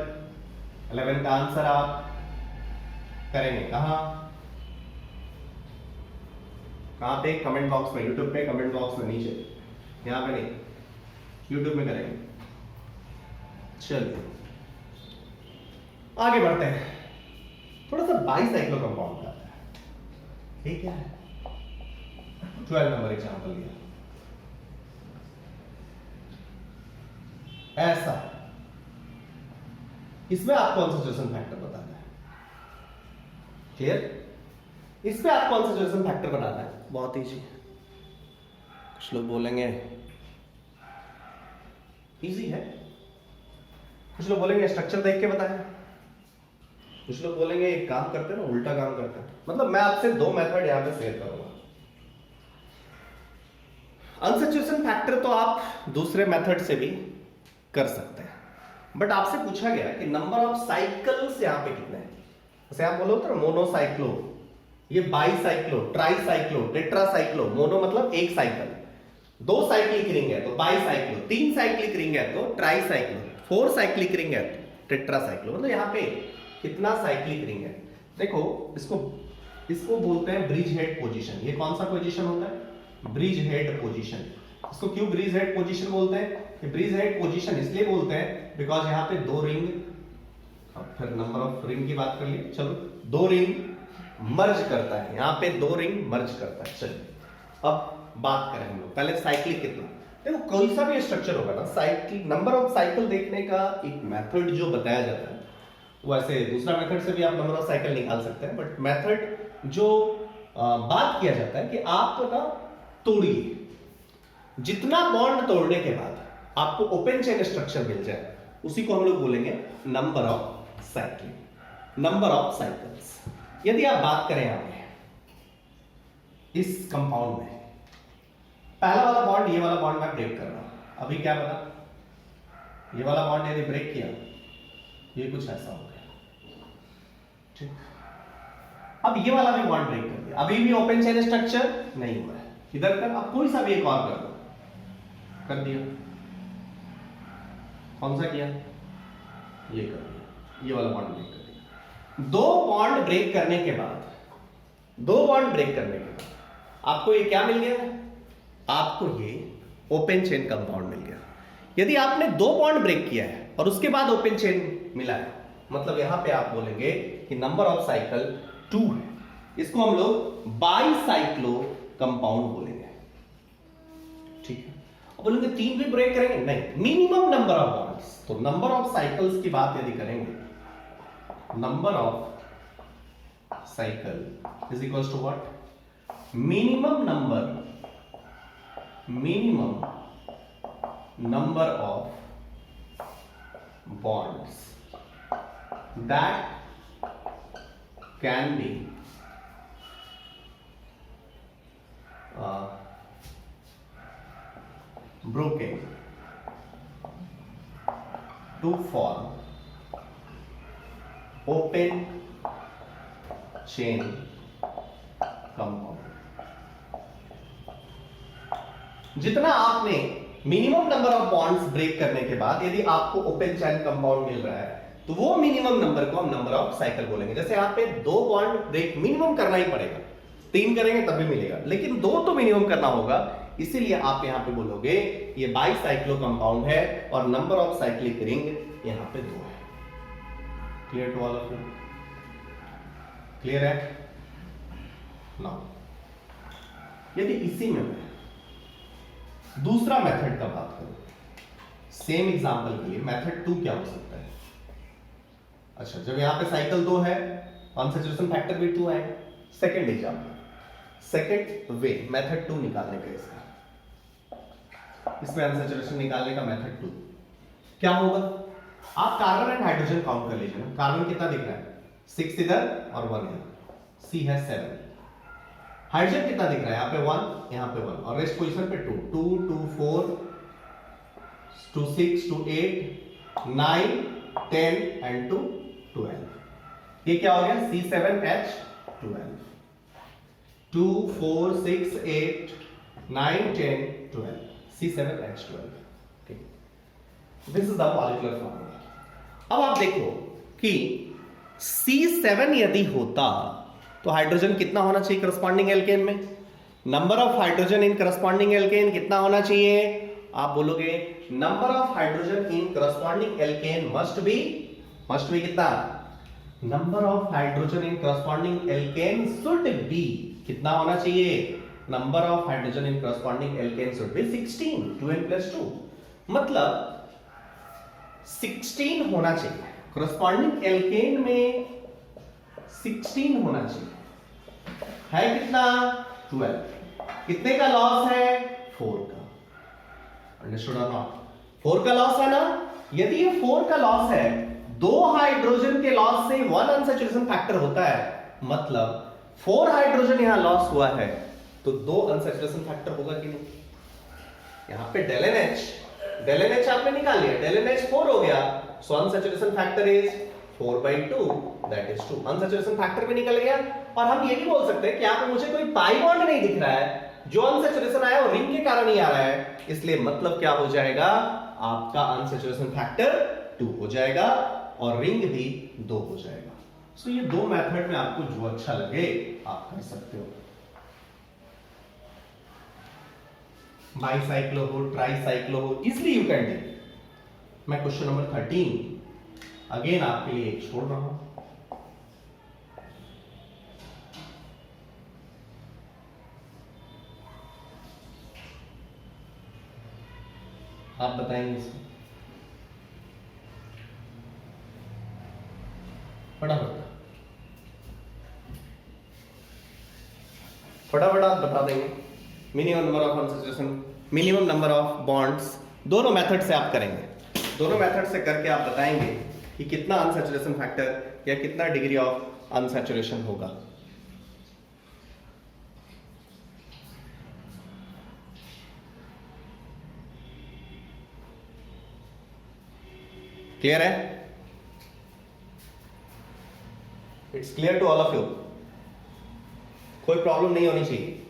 11 का आंसर आप करेंगे कहां पे? कमेंट बॉक्स में, यूट्यूब पे कमेंट बॉक्स में नीचे, यहां पे नहीं, यूट्यूब में करेंगे। चलिए आगे बढ़ते हैं, थोड़ा सा बाईसाइक्लो कंपाउंड का है, ठीक है? 12 नंबर एग्जांपल लिया, ऐसा, इसमें आपको कॉन्सेंट्रेशन फैक्टर बताना है, क्लियर? इसमें आपको कॉन्सेंट्रेशन फैक्टर बनाना है, बहुत इजी। कुछ लोग बोलेंगे इजी है, कुछ लोग बोलेंगे स्ट्रक्चर देख के बताएं, कुछ लोग बोलेंगे एक काम करते हैं ना, उल्टा काम करते हैं। मतलब मैं आपसे 2 मेथड यहां पे शेयर करूंगा। अनसैचुरेशन फैक्टर तो आप दूसरे मेथड से भी कर सकते हैं, बट आपसे पूछा गया कि नंबर ऑफ साइकिल्स यहां पे कितने हैं। जैसे आप बोलो तो मोनोसाइक्लो, ये बाईसाइक्लो, ट्राईसाइक्लो, टेट्रासाइक्लो। मोनो मतलब एक साइकिल, 2 साइक्लिक रिंग है तो बाईसाइक्लो, 3 साइक्लिक रिंग है तो ट्राईसाइक्लो, 4 साइक्लिक रिंग है तो टेट्रासाइक्लो। मतलब यहाँ पे कितना साइक्लिक रिंग है? देखो इसको बोलते हैं ब्रिज हेड पोजीशन। ये कौन सा पोजीशन होता है? Bridge head position. इसको क्यों ब्रिज हेड पोजीशन बोलते हैं? ब्रिज हेड पोजीशन इसलिए बोलते हैं बिकॉज यहाँ पे दो रिंग, अब फिर नंबर ऑफ रिंग की बात कर लिए, चलो दो रिंग मर्ज करता है, यहाँ पे दो रिंग मर्ज करता है। चलिए अब बात करें हम लोग पहले साइक्लिक कितना। देखो कोई सा भी स्ट्रक्चर होगा ना, साइकिल नंबर ऑफ साइकिल देखने का एक मेथड जो बताया जाता है, वैसे दूसरा मेथड से भी आप नंबर ऑफ साइकिल निकाल सकते हैं, बट मेथड जो बात किया जाता है कि आप ना तोड़िए, जितना बॉन्ड तोड़ने के बाद आपको ओपन चेन स्ट्रक्चर मिल जाए उसी को हम लोग बोलेंगे number of cycle, number of cycles. यदि आप बात करें यहां पे इस कंपाउंड में पहला वाला बॉन्ड, ये वाला बॉन्ड मैं ब्रेक कर रहा हूं, अभी क्या बना, ये वाला बॉन्ड यदि ब्रेक किया ये कुछ ऐसा हो गया, ठीक। अब ये वाला भी बॉन्ड ब्रेक कर दिया, अभी भी ओपन चेन स्ट्रक्चर नहीं हुआ है, इधर कर, अब कोई सा भी एक और कर दो, कर दिया, कौन सा किया, ये कर दिया, ये वाला बॉन्ड ब्रेक कर दिया। दो बॉन्ड ब्रेक करने के बाद, दो बॉन्ड ब्रेक करने के बाद आपको ये क्या मिल गया, आपको ये ओपन चेन कंपाउंड मिल गया। यदि आपने दो बॉन्ड ब्रेक किया है और उसके बाद ओपन चेन मिला है, मतलब यहां पे आप बोलेंगे कि नंबर ऑफ साइकिल 2 है, इसको हम लोग बाईसाइक्लो कंपाउंड बोलेंगे, ठीक है। अब बोलेंगे 3 भी ब्रेक करेंगे, नहीं, मिनिमम नंबर ऑफ बॉन्ड्स, तो नंबर ऑफ साइकिल्स की बात यदि करेंगे, number of cycle is equals to what, minimum number of bonds that can be broken to form open chain compound। जितना आपने minimum number of bonds break करने के बाद यदि आपको ओपन चेन कंपाउंड मिल रहा है तो वो मिनिमम नंबर को हम नंबर ऑफ साइकिल बोलेंगे। जैसे यहाँ पे 2 बॉन्ड ब्रेक मिनिमम करना ही पड़ेगा, 3 करेंगे तब भी मिलेगा, लेकिन 2 तो मिनिमम करना होगा, इसीलिए आप यहाँ पे बोलोगे ये बाईसाइक्लो कंपाउंड है और नंबर ऑफ साइक्लिक रिंग यहाँ पे 2 है। Clear to all of you? Clear है? नाउ यदि इसी में मैं दूसरा मेथड का बात करूं, सेम एग्जांपल के लिए मेथड 2 क्या हो सकता है। अच्छा, जब यहां पे साइकिल 2 है, अनसैचुरेशन फैक्टर भी 2 है, सेकंड एग्जांपल, सेकंड वे मेथड 2 निकालने का, इसमें अनसैचुरेशन निकालने का मेथड 2 क्या होगा। आप कार्बन एंड हाइड्रोजन काउंट कर लीजिए ना, कार्बन कितना दिख रहा है, 6 इधर और 1 इधर, C है 7, हाइड्रोजन कितना दिख रहा है, यहाँ पे 1, यहाँ पे 1, और रेस्ट पोजीशन पे 2, 2, 2, 4, 2, 6, 2, 8, 9, 10 एंड 2, 12। ये क्या हो गया, C7H12, 2, 4, 6, 8, 9, 10, 12, C7H12। This is the molecular formula. अब आप देखो कि C7 यदि होता तो हाइड्रोजन कितना होना चाहिए करस्पॉन्डिंग एल्केन में, number of hydrogen in corresponding alkane कितना होना चाहिए, आप बोलोगे number of hydrogen in corresponding alkane must be कितना, number of hydrogen in corresponding alkane should be कितना होना चाहिए, number of hydrogen in corresponding alkane should be 16, 2n+2, मतलब 16 होना चाहिए, करस्पॉन्डिंग एल्केन में 16 होना चाहिए, है कितना 12, कितने का लॉस है 4 का, अंडरस्टूड और नॉट, 4 का लॉस है ना। यदि ये 4 का लॉस है, 2 हाइड्रोजन के लॉस से 1 अनसैचुरेशन फैक्टर होता है, मतलब 4 हाइड्रोजन यहां लॉस हुआ है तो 2 अनसैचुरेशन फैक्टर होगा कि नहीं। यहां पे del NH आपने निकाल लिया, del NH 4 हो गया, so unsaturation factor is 4/2, that is 2, unsaturation factor भी निकल गया। और हम ये भी बोल सकते हैं कि यहाँ पे मुझे कोई पाई बॉन्ड नहीं दिख रहा है, जो अनसैचुरेशन आया वो रिंग के कारण ही आ रहा है, इसलिए मतलब क्या हो जाएगा, आपका अनसैचुरेशन फैक्टर 2 हो जाएगा और रिंग भी 2 हो जाएगा। सो ये 2 मेथड में आपको जो अच्छा लगे आप कर सकते हो, बाईसाइक्लो हो, ट्राईसाइक्लो हो, इसलिए यू कैन डू। मैं क्वेश्चन नंबर 13 अगेन आपके लिए एक छोड़ रहा हूं। आप बताएंगे इसको फटाफट आप बता देंगे। Minimum number of unsaturation, minimum number of bonds, दोनों मेथड से आप करेंगे। दोनों मेथड से करके आप बताएंगे कि कितना अनसैचुरेशन फैक्टर या कितना डिग्री ऑफ अनसैचुरेशन होगा। क्लियर है? It's clear to all of you? कोई प्रॉब्लम नहीं होनी चाहिए।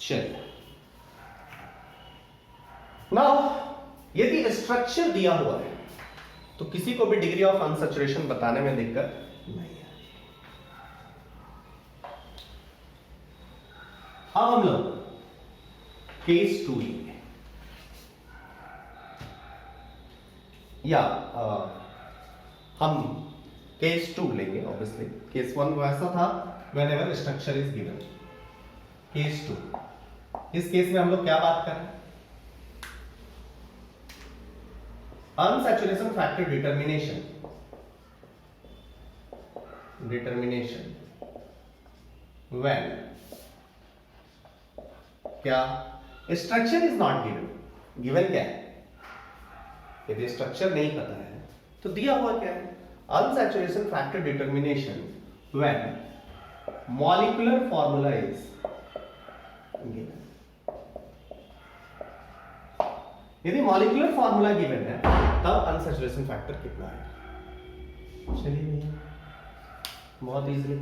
चलिए, नाउ यदि स्ट्रक्चर दिया हुआ है तो किसी को भी डिग्री ऑफ अनसैचुरेशन बताने में दिक्कत नहीं है। अब हम लोग केस 2 लेंगे, या हम केस 2 लेंगे। ऑब्वियसली केस 1 वैसा था whenever structure is given. Case 2, इस केस में हम लोग क्या बात कर रहे हैं? अनसैचुरेशन फैक्टर डिटर्मिनेशन व्हेन क्या structure is not given. Given क्या है? यदि स्ट्रक्चर नहीं पता है तो दिया हुआ क्या है? Unsaturation factor determination when molecular formula is given. यदि मॉलिक्यूलर फॉर्मूला गिवन है तब अनसैचुरेशन फैक्टर कितना है? चलिए भैया, बहुत इजीली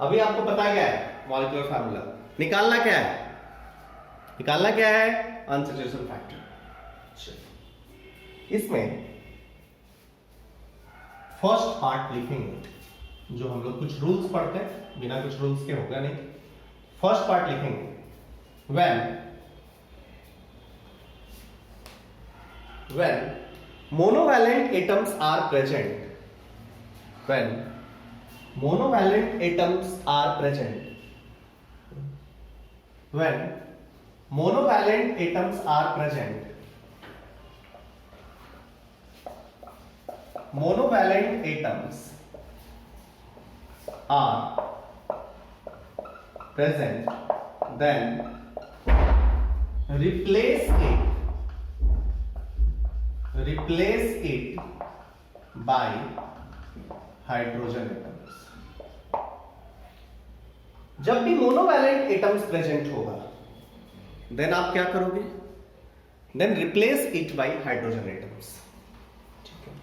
अभी आपको पता क्या है? मॉलिक्यूलर फॉर्मूला निकालना क्या है? निकालना क्या है? Unsaturation factor. इसमें फर्स्ट पार्ट लिखेंगे, जो हम लोग कुछ रूल्स पढ़ते हैं, बिना कुछ रूल्स के होगा नहीं। फर्स्ट पार्ट लिखेंगे when monovalent atoms are present, when monovalent atoms are present, when monovalent atoms are present, monovalent atoms are present, then replace it by hydrogen atoms। जब भी मोनोवैलेंट एटम्स प्रेजेंट होगा then आप क्या करोगे? Then replace it by hydrogen atoms. ठीक है,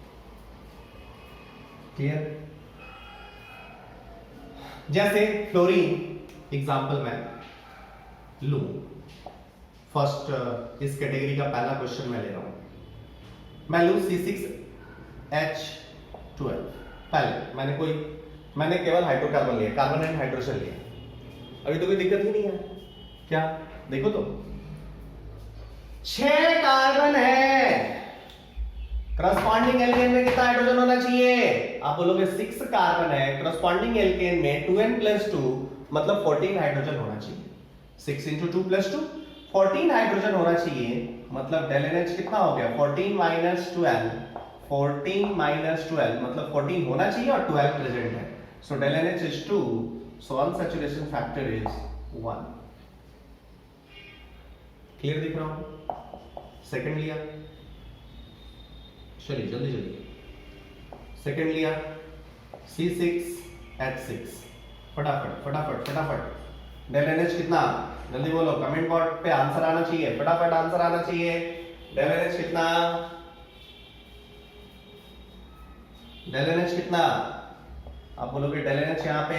clear? जैसे fluorine example मैं लूं, फर्स्ट इस कैटेगरी का पहला क्वेश्चन मैं ले रहा हूं। मैं लूं C6H12। पहले मैंने केवल हाइड्रोकार्बन लिया, कार्बन एंड हाइड्रोजन लिया। अभी तो कोई दिक्कत ही नहीं है। क्या देखो तो 6 कार्बन है, करस्पॉन्डिंग एल्केन में कितना हाइड्रोजन होना चाहिए? आप बोलोगे 6 कार्बन है, करस्पॉन्डिंग एल्केन में 2n+2 मतलब 14 हाइड्रोजन होना चाहिए। 6 × 2 + 2 14 हाइड्रोजन होना चाहिए। मतलब del NH कितना हो गया? 14 - 12, 14 - 12 मतलब 14 होना चाहिए और 12 प्रेजेंट है। सो del NH is 2, so unsaturation factor is 1। Clear दिख रहा हूं? सेकंड लिया, चलिए जल्दी सेकंड लिया C6H6। फटाफट del NH कितना? जल्दी बोलो, कमेंट बॉक्स पे आंसर आना चाहिए, फटाफट आंसर आना चाहिए। del NH कितना? del NH कितना? आप बोलोगे del NH यहाँ पे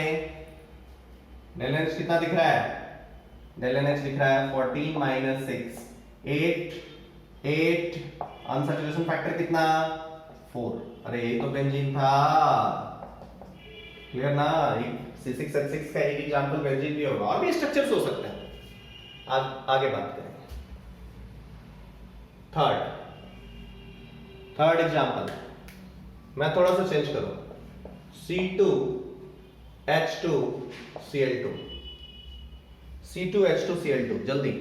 del NH कितना दिख रहा है? del NH दिख रहा है 14 - 6 8 अनसैचुरेशन फैक्टर कितना? 4। अरे ये तो बेंजीन था। क्लियर ना? C6H6 का एक एग्जांपल बेंजीन भी होगा, और भी स्ट्रक्चर्स हो सकते हैं। आगे बात करें। थर्ड एग्जाम्पल मैं थोड़ा सा चेंज करूं, C2H2Cl2, C2H2Cl2, जल्दी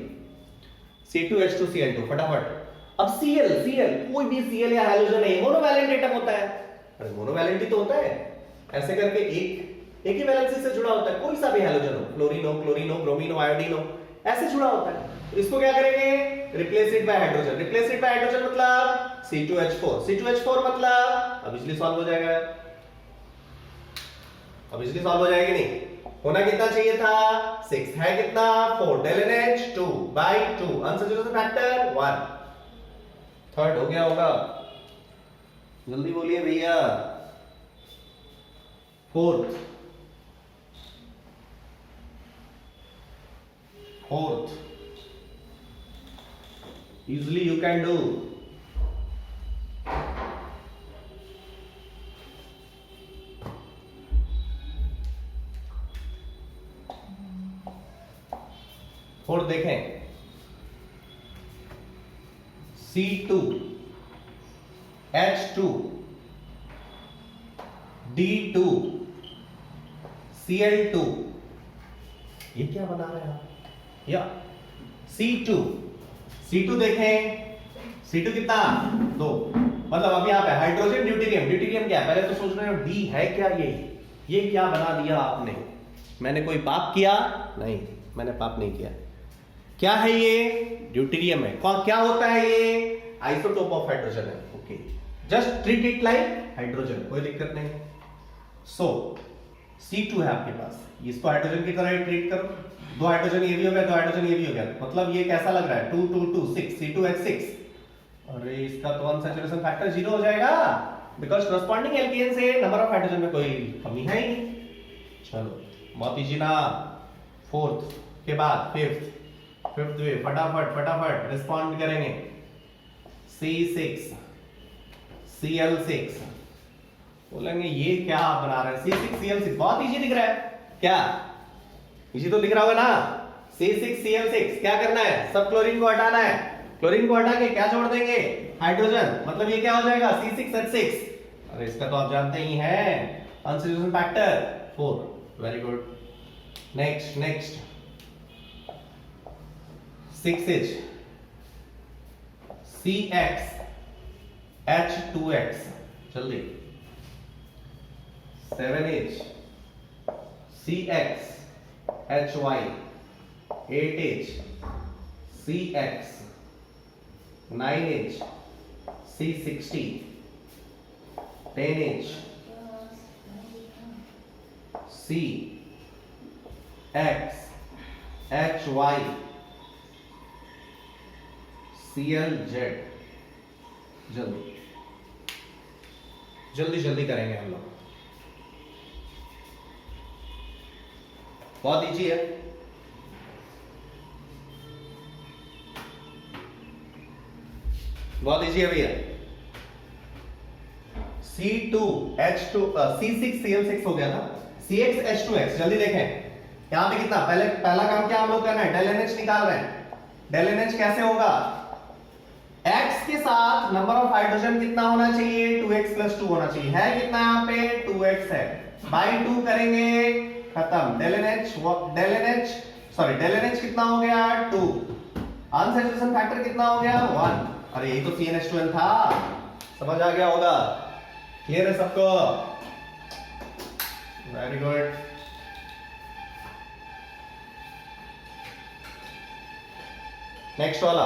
C2H2Cl2 फटाफट। अब Cl कोई भी Cl या हैलोजन है, मोनोवैलेंट एटम होता है। अरे मोनोवैलेंट ही तो होता है, ऐसे करके एक ही वैलेंसी से जुड़ा होता है। कोई सा भी हैलोजन हो, फ्लोरीन हो, क्लोरीन हो, ब्रोमीन हो, आयोडीन हो, ऐसे जुड़ा होता है। तो इसको क्या करेंगे, replace it by hydrogen. Replace it by hydrogen मतलब C2H4, C2H4 मतलब अब इजली सॉल्व हो जाएगा। अब इजली सॉल्व हो जाएगी नहीं, होना कितना चाहिए था 6, है कितना 4, del NH 2 by 2, unsaturation factor 1। Third हो गया होगा, जल्दी बोलिए भैया। Fourth easily you can do। Fourth देखें, C2H2 D2 Cl2, ये क्या बना रहे हैं आप, या C2 देखें, C2 कितना 2, मतलब अब यहाँ पे हाइड्रोजन ड्यूटेरियम क्या है, पहले तो सोच रहे हो डी है क्या, ये क्या बना दिया आपने। मैंने कोई पाप किया नहीं, मैंने पाप नहीं किया। क्या है ये, ड्यूटेरियम है। क्या होता है ये, आइसोटोप ऑफ हाइड्रोजन है। Okay, just treat it like hydrogen, कोई दिक्कत नहीं। सो C2 है आपके पास, इसको हाइड्रोजन की तरह ट्रीट करो। 2 हाइड्रोजन ये भी हो गया, 2 हाइड्रोजन ये भी हो गया, मतलब ये कैसा लग रहा है 2 2 2 6, C2H6। अरे इसका तो अनसैचुरेशन फैक्टर 0 हो जाएगा, बिकॉज़ करस्पॉन्डिंग एल्केन से नंबर ऑफ हाइड्रोजन में कोई कमी है ही नहीं। चलो बहुत इजी ना। फोर्थ के बाद फिफ्थ वे, फटाफट रिस्पॉन्ड करेंगे। C6 Cl6, बोलेंगे ये क्या बना रहे हैं, C6 Cl6, बहुत इजी दिख रहा है क्या, इजी तो दिख रहा होगा ना। C6 Cl6 क्या करना है, सब क्लोरीन को हटाना है। क्लोरीन को हटा के क्या छोड़ देंगे, हाइड्रोजन, मतलब ये क्या हो जाएगा C6H6। अरे इसका तो आप जानते ही हैं, unsaturation factor 4। Very good. Next 6H CXH2X, जल्दी। 7H CXHY, 8H CX, 9H C60, 10H CXHY, CLZ। जल्दी करेंगे हम लोग, बहुत इजी है। बहुत इजी है भैया। C6Cl6 हो गया था, CXH2X, जल्दी देखें यहां पे कितना, पहला काम क्या हम लोग करना है, del NH निकाल रहे हैं। del NH कैसे होगा, X के साथ नंबर ऑफ हाइड्रोजन कितना होना चाहिए, 2x + 2 होना चाहिए, है कितना यहाँ पे 2x है, बाई 2 करेंगे, खत्म। del NH कितना हो गया 2, अनसैचुरेशन फैक्टर कितना हो गया 1। अरे यही तो CnH2n था, समझ आ गया होगा, क्लियर है सबको, वेरी गुड। नेक्स्ट वाला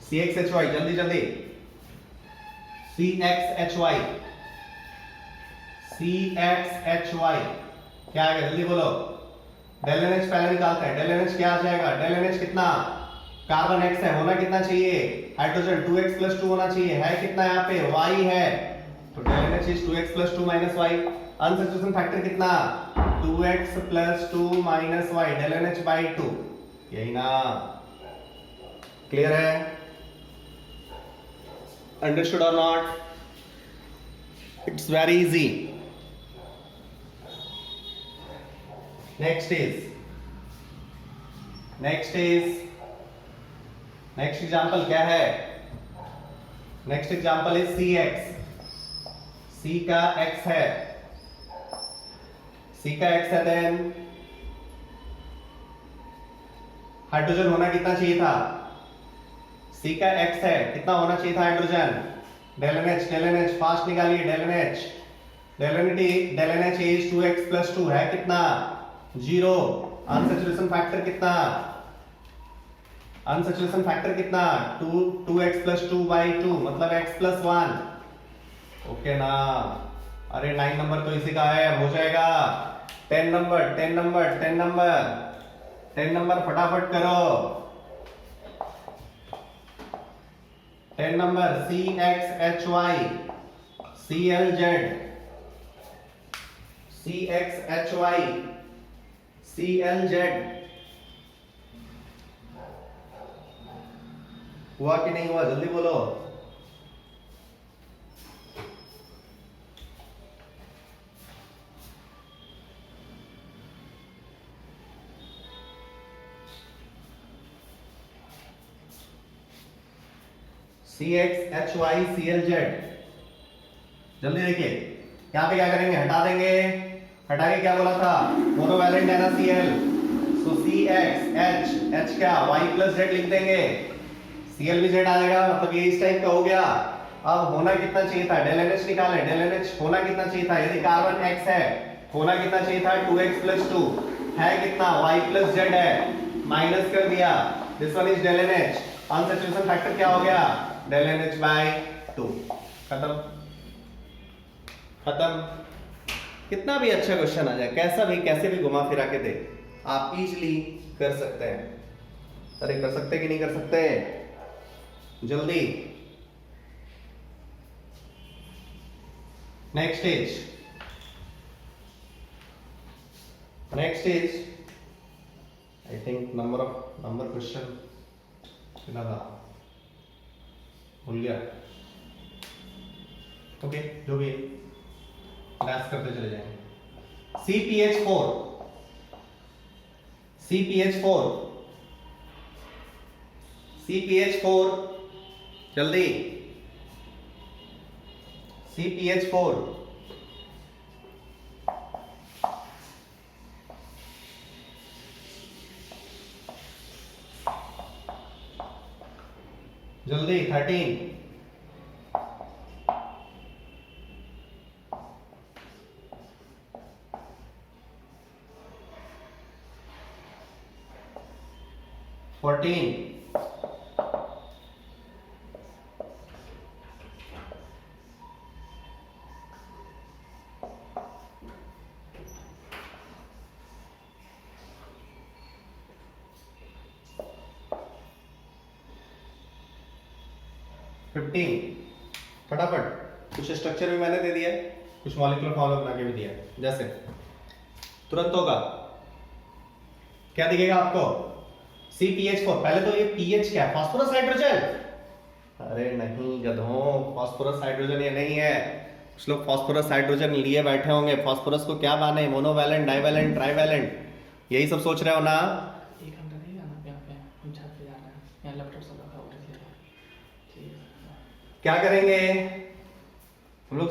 CXHY, जल्दी CXHY क्या आ गया, जल्दी बोलो। del NH पहले निकालते हैं, del NH क्या आ जाएगा, del NH कितना, कार्बन X है, होना कितना चाहिए, हाइड्रोजन 2x + 2 होना चाहिए, है कितना यहाँ पे Y है, तो del NH is 2x + 2 - y। Unsaturation factor कितना, 2x + 2 - y, del NH by 2, यही ना, क्लियर है, अंडरस्टूड और not, it's very easy. Next example क्या है? Next example is C X. C का एक्स है, देन हाइड्रोजन होना कितना चाहिए था? सी का एक्स है, कितना होना चाहिए था hydrogen? Del N H fast निकालिए। Del N H is 2x + 2 है कितना? 0। अनसैचुरेशन फैक्टर कितना? 2x + 2/2 मतलब x + 1। ओके ना? अरे 9 नंबर तो इसी का है, हो जाएगा। 10 नंबर फटाफट करो। 10 नंबर CXHY CLZ हुआ कि नहीं हुआ? जल्दी बोलो। CXHY CLZ जल्दी देखिए। यहाँ पे क्या करेंगे? हटा देंगे। हटा के क्या बोला था? मोनोवैलेंट है ना Cl, सो CXH क्या Y + Z लिख देंगे। Cl भी Z आएगा, मतलब ये इस टाइप का हो गया। अब होना कितना चाहिए था? डेल NH निकाले। डेल NH होना कितना चाहिए था? यदि कार्बन X है, होना कितना चाहिए था? 2x + 2 है कितना? Y + Z है, माइनस कर दिया। This one is del NH। Unsaturation factor क्या हो गया? Del NH/2। खत्म। कितना भी अच्छा क्वेश्चन आ जाए, कैसे भी घुमा फिरा के दे, आप इजीली कर सकते हैं। अरे कर सकते कि नहीं कर सकते? जल्दी। Next is I think number question कितना था, भूल गया। ओके, जो भी क्लास करते चले जाएंगे। CpH4 जल्दी। CpH4 जल्दी। 13 14 15। फटाफट। कुछ स्ट्रक्चर भी मैंने दे दिया है, कुछ मॉलिक्यूलर फॉर्मूला बना के भी दिया है। जैसे तुरंत होगा, क्या दिखेगा आपको? CpH4। पहले तो ये pH क्या है? Phosphorus hydrogen. अरे नहीं गधों, फास्फोरस हाइड्रोजन ये नहीं है। कुछ लोग फास्फोरस हाइड्रोजन लिए बैठे होंगे। फास्फोरस को क्या माने? मोनोवैलेंट, डाइवैलेंट, ट्राइवैलेंट, यही सब सोच रहे हो ना? एक घंटा नहीं जाना पे, यहाँ पे हम छत पे जा रहे हैं, यहाँ लैपटॉप सब रखा हुआ है। ठीक है, क्या करेंगे हम लोग?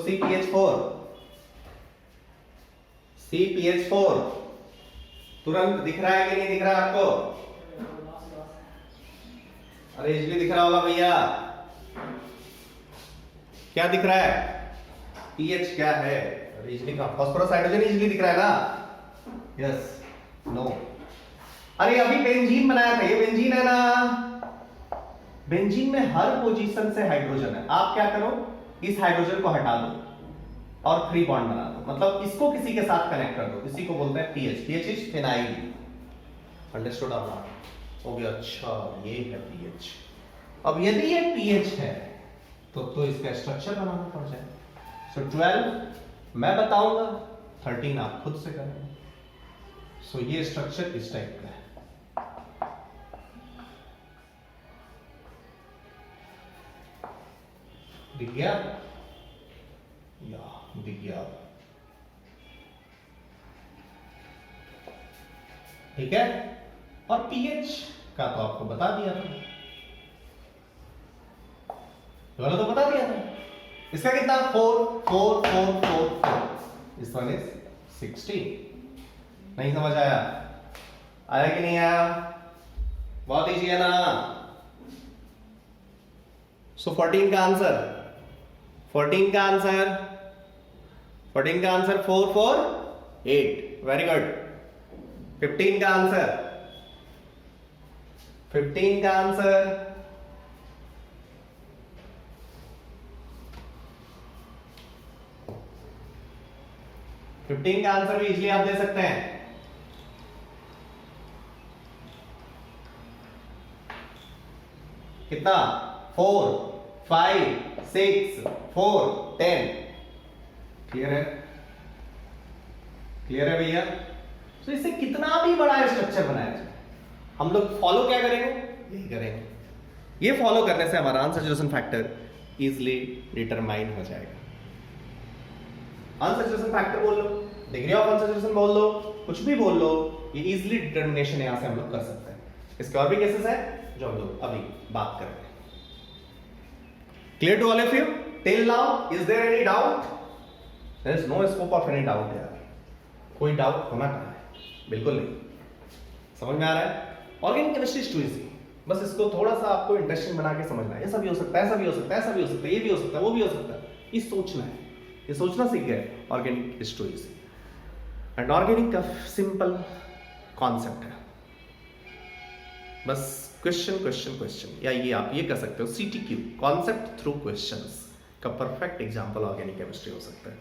CpH4 तुरंत दिख रहा है कि नहीं दिख रहा है आपको? अरे इजली दिख रहा होगा भैया। क्या दिख रहा है? pH क्या है? अरे इजली का फास्फोरस हाइड्रोजन इजली दिख रहा है ना? Yes, no. अरे अभी बेंजीन बनाया था, ये बेंजीन है ना? बेंजीन में हर पोजीशन से हाइड्रोजन है। आप क्या करो, इस हाइड्रोजन को हटा दो और फ्री बॉन्ड बना दो, मतलब इसको किसी के साथ कनेक्ट कर दो। इसी को बोलते हैं pH. PH is phenyl. Understood आप ना? हो गया। अच्छा, ये है पीएच। अब यदि ये पीएच है तो इसका स्ट्रक्चर बनाना पड़ जाए। सो 12 मैं बताऊंगा, 13 आप खुद से करेंगे। सो ये स्ट्रक्चर इस टाइप का है। दिख गया? या दिख गया? ठीक है। और पीएच का तो आपको बता दिया था, ये वाला तो बता दिया था। इसका कितना 4 4 4 4 4, इस वन इज 16। नहीं समझ आया? आया कि नहीं आया? बहुत इजी है ना। सो 14 का आंसर 4 4 4 8, वेरी गुड। 15 का आंसर 15 का आंसर 15 का आंसर भी इजीली आप दे सकते हैं। कितना 4 5 6 4 10। क्लियर है? क्लियर है भैया? तो इससे कितना भी बड़ा स्ट्रक्चर बनाया जाए, हम लोग फॉलो क्या करेंगे? यही करेंगे। ये फॉलो करने से हमारा अनसैचुरेशन फैक्टर इजीली डिटरमाइन हो जाएगा। अनसैचुरेशन फैक्टर बोल लो, डिग्री ऑफ अनसैचुरेशन बोल लो, कुछ भी बोल लो, ये इजीली डिटरमिनेशन यहां से हम लोग कर सकते हैं। इसके और भी केसेस है जो हम लोग अभी बात करेंगे। Clear to all of you till now? Is there any doubt? There is no scope of any doubt यार। कोई डाउट होना कहां है? बिल्कुल नहीं। समझ में आ रहा है? Organic chemistry is too easy. बस इसको थोड़ा सा आपको इंटरेस्टिंग बना के समझना है। ऐसा भी हो सकता है, ऐसा भी हो सकता है, ऐसा भी हो सकता है, ये भी हो सकता है, वो भी हो सकता है। ये सोचना है, ये सोचना सीख गए। Organic is too easy. And organic का सिंपल कॉन्सेप्ट है, बस क्वेश्चन क्वेश्चन क्वेश्चन, या ये आप ये कह सकते हो CTQ, कॉन्सेप्ट थ्रू क्वेश्चंस का परफेक्ट एग्जांपल ऑर्गेनिक केमिस्ट्री हो सकता है।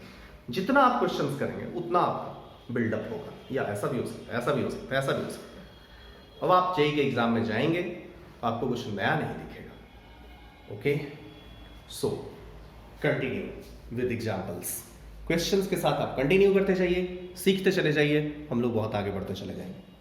जितना आप क्वेश्चंस करेंगे उतना आपका बिल्डअप होगा। या ऐसा भी हो सकता है, ऐसा भी हो सकता है, ऐसा भी हो सकता है। अब आप जेईई के एग्जाम में जाएंगे आपको कुछ नया नहीं दिखेगा। Okay, so continue with examples. Questions के साथ आप कंटिन्यू करते जाइए, सीखते चले जाइए, हम लोग बहुत आगे बढ़ते चले जाएंगे।